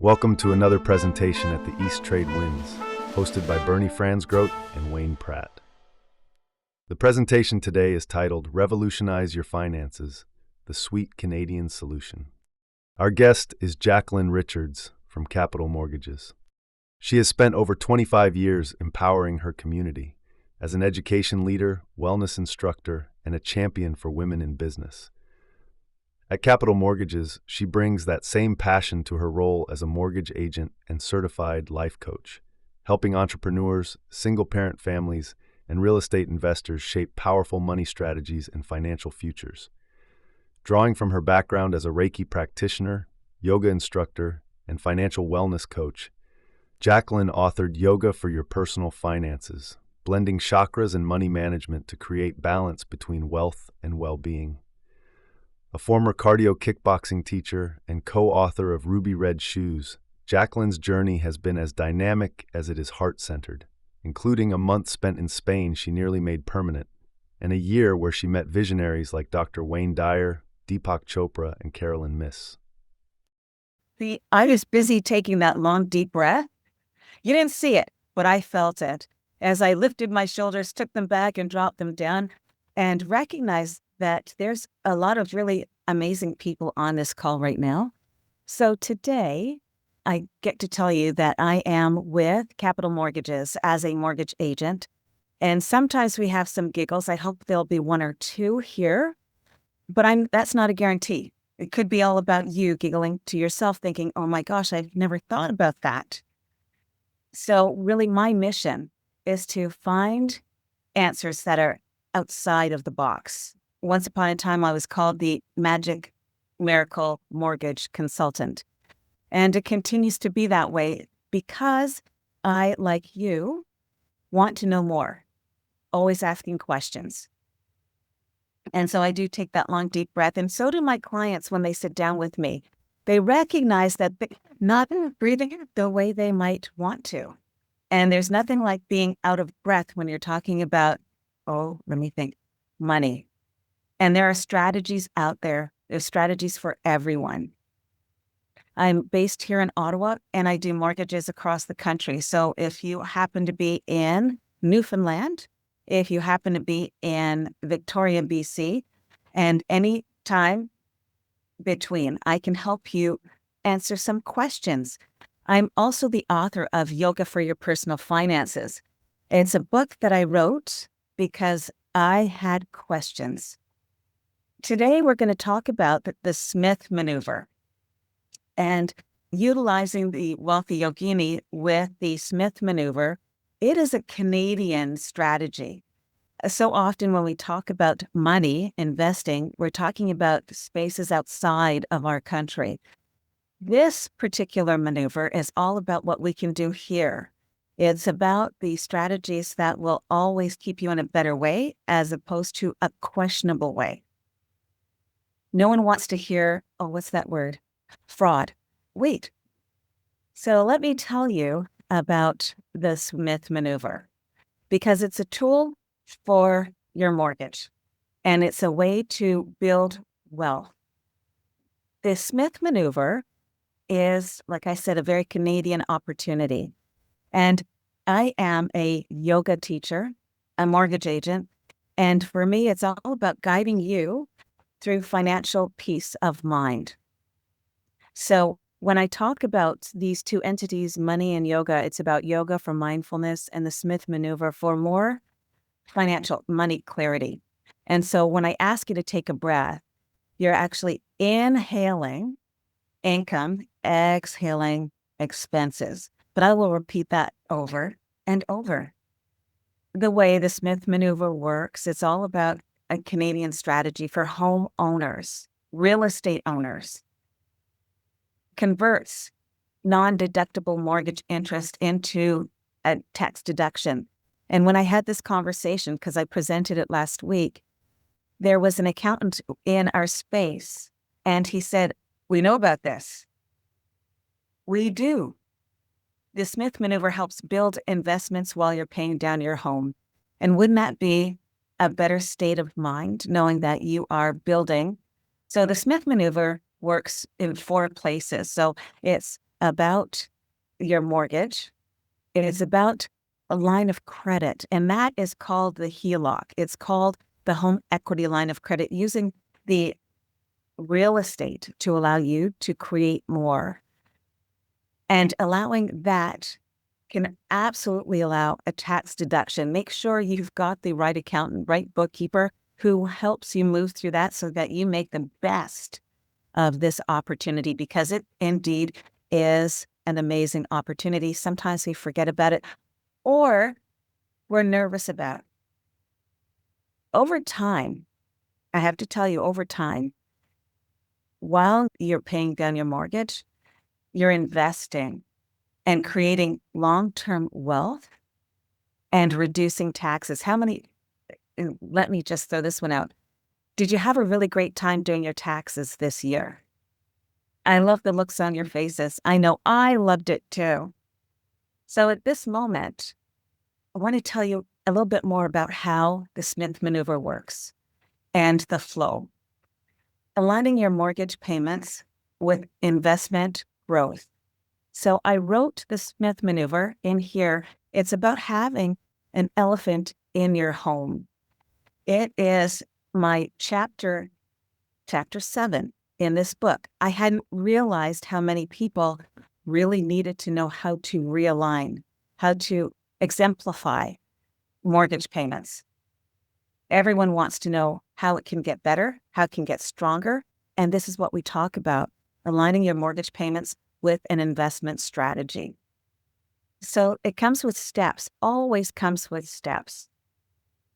Welcome to another presentation at the East Trade Winds, hosted by Bernie Fransgrote and Wayne Pratt. The presentation today is titled Revolutionize Your Finances, the Sweet Canadian Solution. Our guest is Jacqueline Richards from Capital Mortgages. She has spent over 25 years empowering her community as an education leader, wellness instructor, and a champion for women in business. At Capital Mortgages, she brings that same passion to her role as a mortgage agent and certified life coach, helping entrepreneurs, single-parent families, and real estate investors shape powerful money strategies and financial futures. Drawing from her background as a Reiki practitioner, yoga instructor, and financial wellness coach, Jacqueline authored Yoga for Your Personal Finances, blending chakras and money management to create balance between wealth and well-being. A former cardio kickboxing teacher and co-author of Ruby Red Shoes, Jacqueline's journey has been as dynamic as it is heart-centered, including a month spent in Spain she nearly made permanent, and a year where she met visionaries like Dr. Wayne Dyer, Deepak Chopra, and Carolyn Myss. I was busy taking that long, deep breath. You didn't see it, but I felt it as I lifted my shoulders, took them back, and dropped them down, and recognized that there's a lot of really amazing people on this call right now. So today, I get to tell you that I am with Capital Mortgages as a mortgage agent. And sometimes we have some giggles. I hope there'll be one or two here, but that's not a guarantee. It could be all about you giggling to yourself, thinking, oh my gosh, I've never thought about that. So really my mission is to find answers that are outside of the box. Once upon a time, I was called the Magic Miracle Mortgage Consultant. And it continues to be that way because I, like you, want to know more, always asking questions. And so I do take that long, deep breath. And so do my clients when they sit down with me. They recognize that they're not breathing the way they might want to. And there's nothing like being out of breath when you're talking about, money. And there are strategies out there. There's strategies for everyone. I'm based here in Ottawa, and I do mortgages across the country. So if you happen to be in Newfoundland, if you happen to be in Victoria, BC, and any time between, I can help you answer some questions. I'm also the author of Yoga for Your Personal Finances. It's a book that I wrote because I had questions. Today, we're going to talk about the Smith maneuver and utilizing the wealthy yogini with the Smith maneuver. It is a Canadian strategy. So often when we talk about money, investing, we're talking about spaces outside of our country. This particular maneuver is all about what we can do here. It's about the strategies that will always keep you in a better way as opposed to a questionable way. No one wants to hear, oh, what's that word? Fraud. Wait. So let me tell you about the Smith maneuver because it's a tool for your mortgage and it's a way to build wealth. The Smith maneuver is, like I said, a very Canadian opportunity. And I am a yoga teacher, a mortgage agent, and for me, it's all about guiding you through financial peace of mind. So when I talk about these two entities, money and yoga, it's about yoga for mindfulness and the Smith maneuver for more financial money clarity. And so when I ask you to take a breath, you're actually inhaling income, exhaling expenses. But I will repeat that over and over. The way the Smith maneuver works, it's all about a Canadian strategy for homeowners, real estate owners. Converts non-deductible mortgage interest into a tax deduction. And when I had this conversation, because I presented it last week, there was an accountant in our space, and he said, we know about this. We do. The Smith maneuver helps build investments while you're paying down your home. And wouldn't that be a better state of mind, knowing that you are building? So the Smith maneuver works in 4 places. So it's about your mortgage. It is about a line of credit, and that is called the HELOC. It's called the home equity line of credit, using the real estate to allow you to create more. And allowing that can absolutely allow a tax deduction. Make sure you've got the right accountant, right bookkeeper who helps you move through that so that you make the best of this opportunity, because it indeed is an amazing opportunity. Sometimes we forget about it or we're nervous about it. Over time, I have to tell you, over time, while you're paying down your mortgage, you're investing and creating long-term wealth and reducing taxes. Let me just throw this one out. Did you have a really great time doing your taxes this year? I love the looks on your faces. I know I loved it too. So at this moment, I want to tell you a little bit more about how the Smith maneuver works and the flow. Aligning your mortgage payments with investment growth. So I wrote the Smith maneuver in here. It's about having an elephant in your home. It is my chapter 7 in this book. I hadn't realized how many people really needed to know how to realign, how to exemplify mortgage payments. Everyone wants to know how it can get better, how it can get stronger. And this is what we talk about, aligning your mortgage payments with an investment strategy. So it comes with steps, always comes with steps.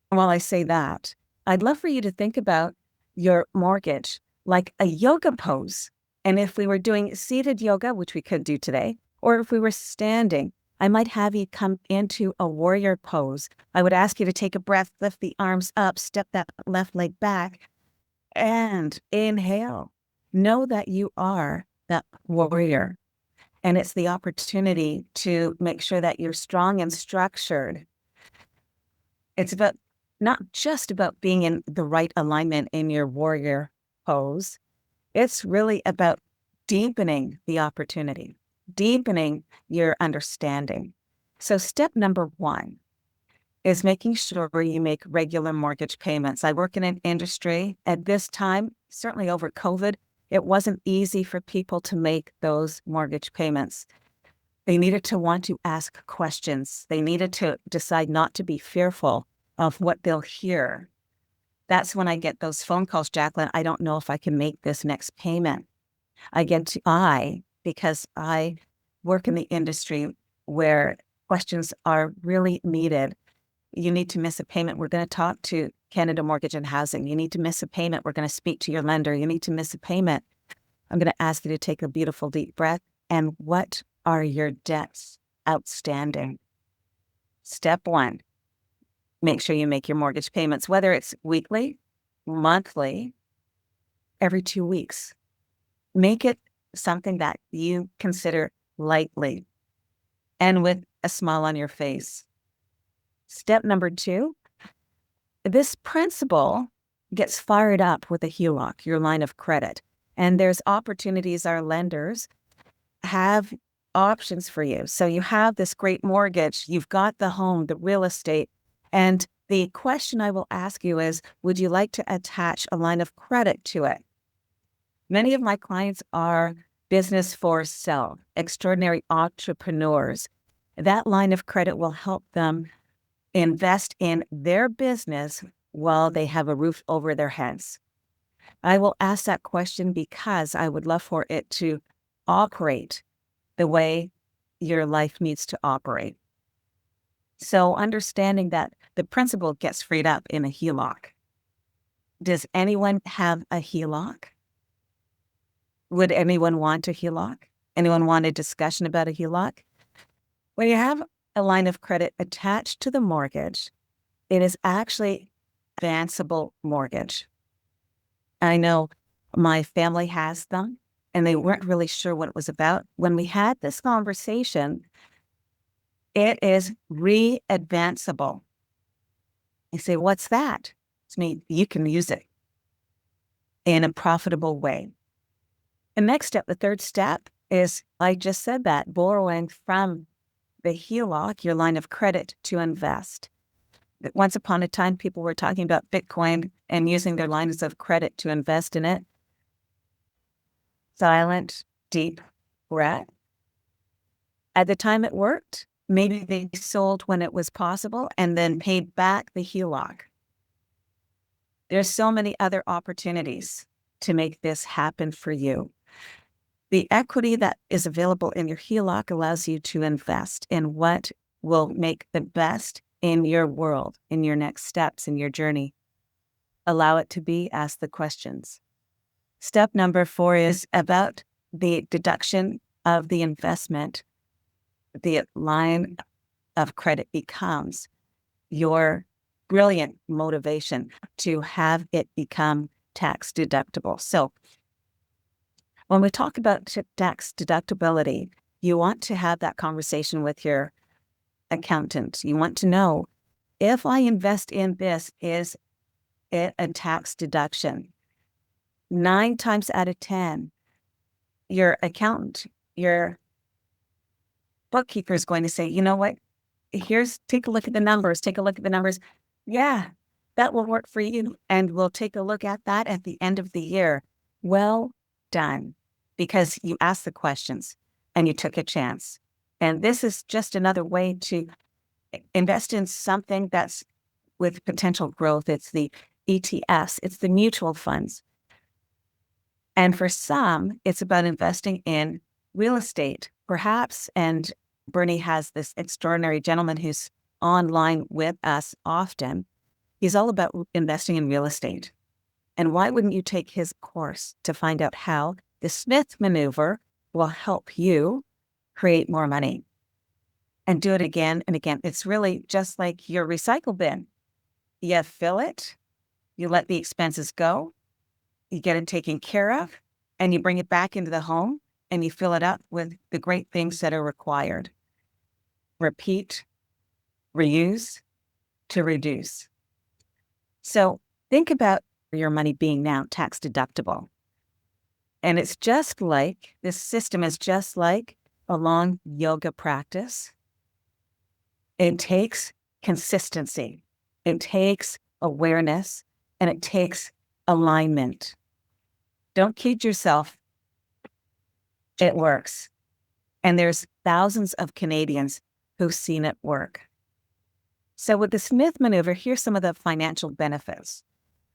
While I say that, I'd love for you to think about your mortgage like a yoga pose. And if we were doing seated yoga, which we could do today, or if we were standing, I might have you come into a warrior pose. I would ask you to take a breath, lift the arms up, step that left leg back, and inhale. Know that you are that warrior. And it's the opportunity to make sure that you're strong and structured. It's about not just about being in the right alignment in your warrior pose. It's really about deepening the opportunity, deepening your understanding. So step number 1 is making sure you make regular mortgage payments. I work in an industry at this time, certainly over COVID, it wasn't easy for people to make those mortgage payments. They needed to want to ask questions. They needed to decide not to be fearful of what they'll hear. That's when I get those phone calls, Jacqueline, I don't know if I can make this next payment. Because I work in the industry where questions are really needed. You need to miss a payment. We're going to talk to Canada Mortgage and Housing. You need to miss a payment. We're going to speak to your lender. You need to miss a payment. I'm going to ask you to take a beautiful deep breath. And what are your debts outstanding? Step 1, make sure you make your mortgage payments, whether it's weekly, monthly, every 2 weeks. Make it something that you consider lightly and with a smile on your face. Step number 2, this principle gets fired up with a HELOC, your line of credit. And there's opportunities, our lenders have options for you. So you have this great mortgage, you've got the home, the real estate, and the question I will ask you is, would you like to attach a line of credit to it? Many of my clients are business for sale, extraordinary entrepreneurs. That line of credit will help them invest in their business while they have a roof over their heads. I will ask that question because I would love for it to operate the way your life needs to operate. So understanding that the principle gets freed up in a HELOC. Does anyone have a HELOC? Would anyone want a HELOC? Anyone want a discussion about a HELOC? When you have a line of credit attached to the mortgage, it is actually advanceable mortgage. I know my family has them, and they weren't really sure what it was about. When we had this conversation, it is re-advanceable. You say, what's that? It's mean you can use it in a profitable way. The next step, the third step, is, I just said that, borrowing from the HELOC, your line of credit, to invest. Once upon a time, people were talking about Bitcoin and using their lines of credit to invest in it. Silent, deep breath. At the time it worked, maybe they sold when it was possible and then paid back the HELOC. There's so many other opportunities to make this happen for you. The equity that is available in your HELOC allows you to invest in what will make the best in your world, in your next steps, in your journey. Allow it to be, ask the questions. Step number 4 is about the deduction of the investment. The line of credit becomes your brilliant motivation to have it become tax deductible. So when we talk about tax deductibility, you want to have that conversation with your accountant. You want to know, if I invest in this, is it a tax deduction? 9 times out of 10, your accountant, your bookkeeper is going to say, you know what? Take a look at the numbers. Take a look at the numbers. Yeah, that will work for you. And we'll take a look at that at the end of the year. Well done, because you asked the questions and you took a chance. And this is just another way to invest in something that's with potential growth. It's the ETFs, it's the mutual funds. And for some, it's about investing in real estate, perhaps. And Bernie has this extraordinary gentleman who's online with us often. He's all about investing in real estate. And why wouldn't you take his course to find out how the Smith maneuver will help you create more money? And do it again and again. It's really just like your recycle bin. You fill it, you let the expenses go, you get it taken care of, and you bring it back into the home and you fill it up with the great things that are required. Repeat, reuse, to reduce. So think about your money being now tax deductible. And it's just like, this system is just like a long yoga practice. It takes consistency, it takes awareness, and it takes alignment. Don't kid yourself. It works. And there's thousands of Canadians who've seen it work. So with the Smith maneuver, here's some of the financial benefits.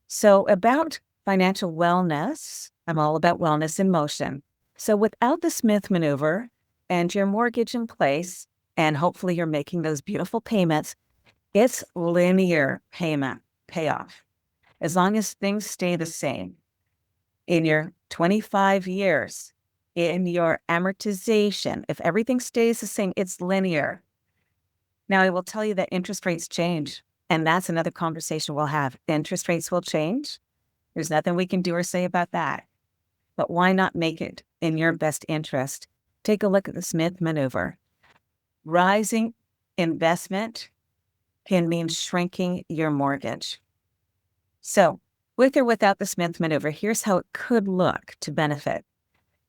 So about financial wellness, I'm all about wellness in motion. So without the Smith maneuver and your mortgage in place, and hopefully you're making those beautiful payments, it's linear payoff. As long as things stay the same. In your 25 years, in your amortization, if everything stays the same, it's linear. Now, I will tell you that interest rates change, and that's another conversation we'll have. Interest rates will change. There's nothing we can do or say about that. But why not make it in your best interest? Take a look at the Smith maneuver. Rising investment can mean shrinking your mortgage. So, with or without the Smith maneuver, here's how it could look to benefit.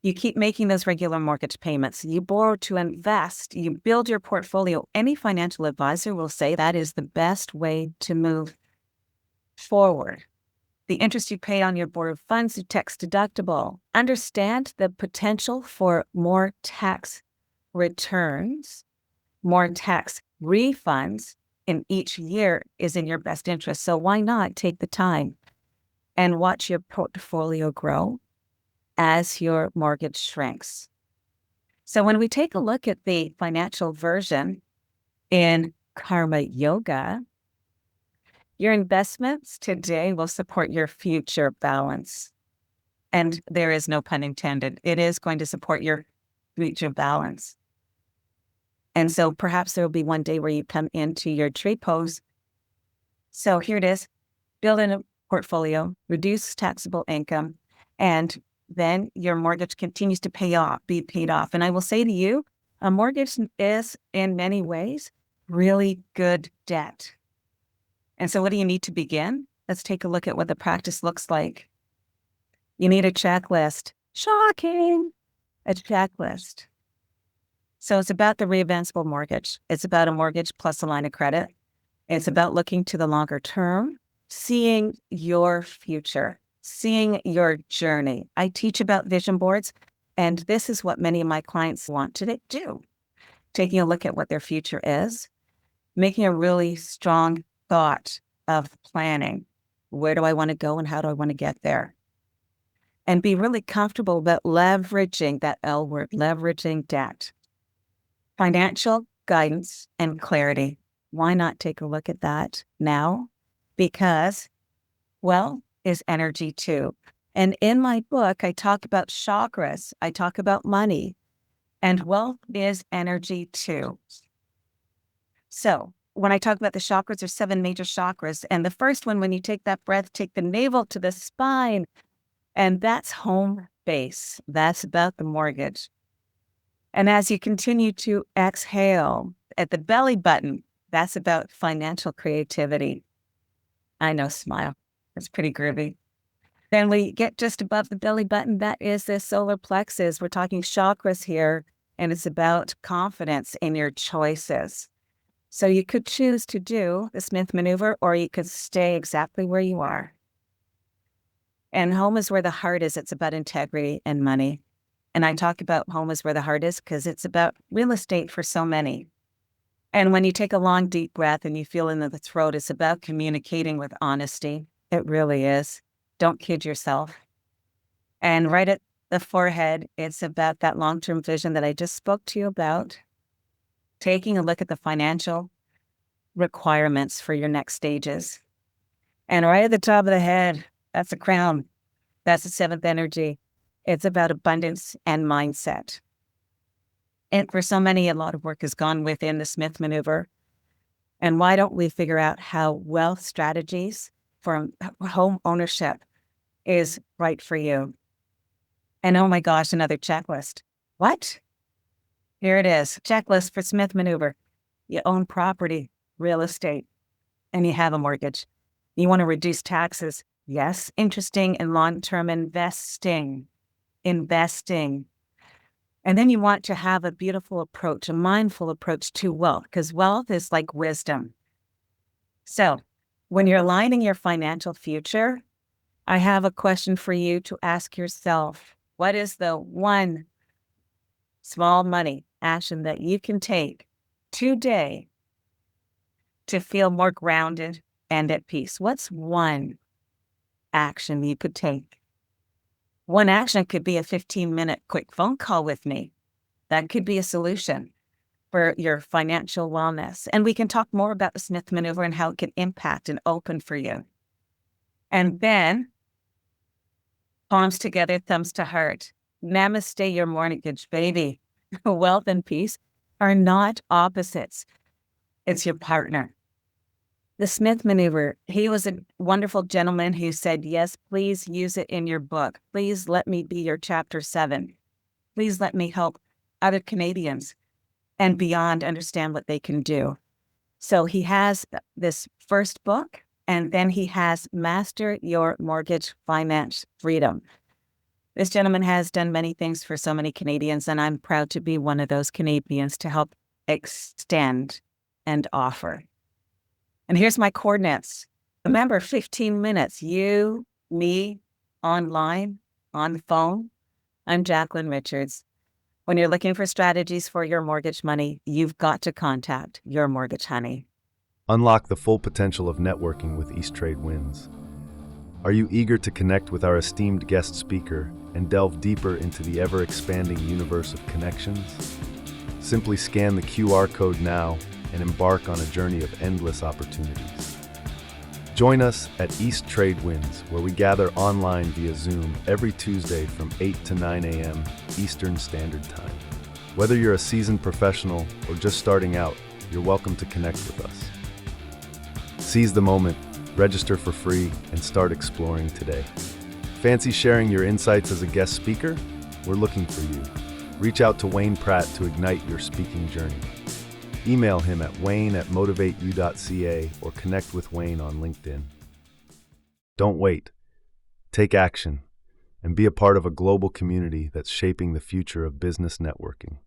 You keep making those regular mortgage payments. You borrow to invest. You build your portfolio. Any financial advisor will say that is the best way to move forward. The interest you pay on your borrowed funds is tax deductible. Understand the potential for more tax returns, more tax refunds in each year is in your best interest. So why not take the time and watch your portfolio grow as your mortgage shrinks? So when we take a look at the financial version in Karma Yoga, your investments today will support your future balance. And there is no pun intended. It is going to support your future balance. And so perhaps there will be one day where you come into your trade pose. So here it is, build in a portfolio, reduce taxable income, and then your mortgage continues to be paid off. And I will say to you, a mortgage is in many ways really good debt. And so what do you need to begin? Let's take a look at what the practice looks like. You need a checklist. Shocking. a checklist. So it's about the reinvestable mortgage. It's about a mortgage plus a line of credit. It's about looking to the longer term, seeing your future, seeing your journey. I teach about vision boards, and this is what many of my clients want to do. Taking a look at what their future is, making a really strong thought of planning. Where do I want to go and how do I want to get there? And be really comfortable about leveraging that L word, leveraging debt. Financial guidance and clarity. Why not take a look at that now? Because wealth is energy too. And in my book, I talk about chakras, I talk about money, and wealth is energy too. So when I talk about the chakras, there's 7 major chakras. And the first one, when you take that breath, take the navel to the spine. And that's home base. That's about the mortgage. And as you continue to exhale at the belly button, that's about financial creativity. I know, smile. It's pretty groovy. Then we get just above the belly button. That is the solar plexus. We're talking chakras here, and it's about confidence in your choices. So you could choose to do the Smith maneuver, or you could stay exactly where you are. And home is where the heart is. It's about integrity and money. And I talk about home is where the heart is because it's about real estate for so many. And when you take a long, deep breath and you feel in the throat, it's about communicating with honesty. It really is. Don't kid yourself. And right at the forehead, it's about that long-term vision that I just spoke to you about. Taking a look at the financial requirements for your next stages. And right at the top of the head, that's the crown. That's the 7th energy. It's about abundance and mindset. And for so many, a lot of work has gone within the Smith maneuver. And why don't we figure out how wealth strategies for home ownership is right for you? And oh my gosh, another checklist. What? Here it is. Checklist for Smith maneuver. You own property, real estate, and you have a mortgage. You want to reduce taxes. Yes. Interesting and long-term investing. And then you want to have a beautiful approach, a mindful approach to wealth, because wealth is like wisdom. So when you're aligning your financial future, I have a question for you to ask yourself. What is the one small money action that you can take today to feel more grounded and at peace? What's one action you could take? One action could be a 15-minute quick phone call with me. That could be a solution for your financial wellness. And we can talk more about the Smith maneuver and how it can impact and open for you. And then, palms together, thumbs to heart. Namaste your mortgage, baby. Wealth and peace are not opposites. It's your partner. The Smith maneuver, he was a wonderful gentleman who said, yes, please use it in your book. Please let me be your chapter 7. Please let me help other Canadians and beyond understand what they can do. So he has this first book, and then he has Master Your Mortgage Finance Freedom. This gentleman has done many things for so many Canadians, and I'm proud to be one of those Canadians to help extend and offer. And here's my coordinates. Remember, 15 minutes, you, me, online, on the phone. I'm Jacqueline Richards. When you're looking for strategies for your mortgage money, you've got to contact your mortgage honey. Unlock the full potential of networking with East Trade Winds. Are you eager to connect with our esteemed guest speaker and delve deeper into the ever-expanding universe of connections? Simply scan the QR code now and embark on a journey of endless opportunities. Join us at East Trade Winds, where we gather online via Zoom every Tuesday from 8 to 9 a.m. Eastern Standard Time. Whether you're a seasoned professional or just starting out, you're welcome to connect with us. Seize the moment, register for free, and start exploring today. Fancy sharing your insights as a guest speaker? We're looking for you. Reach out to Wayne Pratt to ignite your speaking journey. Email him at wayne@motivateyou.ca or connect with Wayne on LinkedIn. Don't wait. Take action. and be a part of a global community that's shaping the future of business networking.